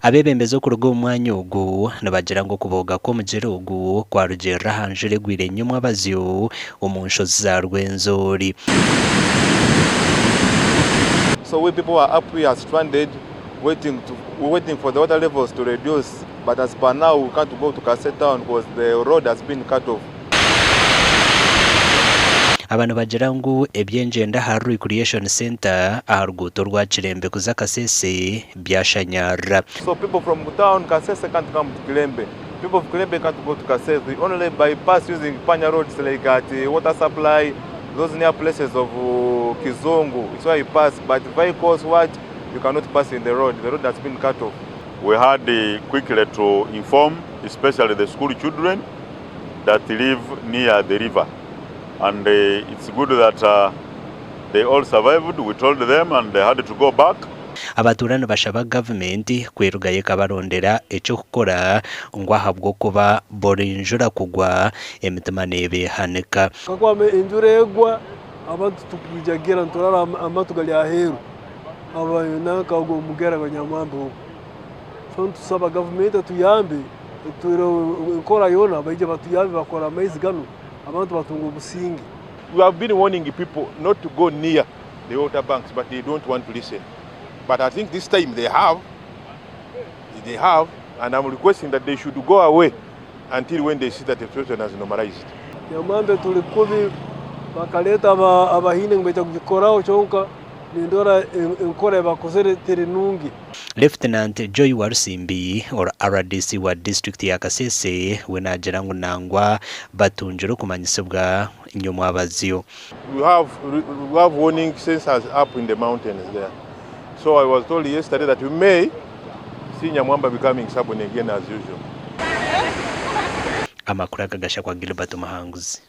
abebembeze kurugo umwanya ugu nabagira ngo kuboga ko Omugyera ugu kwa rugera hanjire gwire Nyamwamba umunsho za Rwenzori. So we people are up here stranded waiting for the water levels to reduce, but as per now we can't go to Kasese town because the road has been cut off. Abantu bagira ngo eby'engyenda hari recreation center aharuguto rwa Kirembe kuza Kasese byashanyarara. So people from town Kasese can't come to Kirembe. People of Kirembe can't go to Kasese. Only bypass using Panya roads like at water supply, those near places of Kizungu. It's why you pass, but vehicles you cannot pass in the road. The road has been cut off. We had quickly to inform, especially the school children that live near the river. And it's good that they all survived. We told them and they had to go back. Abaturana bashaba government kwerugaye kabarondera eco gukora ngo ahabwo kuba borinjura kugwa emitima nebe haneka kakwame injuregwa abantu tukujagera ntorara amatugali aheru abayona kago Omugyera wa Nyamwamba so tusaba government tuyambe tukora yona baije batuyambe bakora amaizi gano abantu batunga obusingi. We have been warning people not to go near the water banks, but they don't want to listen. But I think this time they have, and I'm requesting that they should go away until when they see that the situation has normalized. Nyamwamba tulikubi bakaleta abahine ngbeja kujikorao chonka nindora enkora bakozere terenungi. Lieutenant Joy Warusimbi or RDC wa district ya Kasese wenagira ngo nangwa batunjiro kumanyisibwa Nyamwamba. We have warning sensors up in the mountains there. So I was told yesterday that we may see Nyamwamba becoming stubborn again as usual. Amakuru agagasha kwa Gilbert Mahanguzi.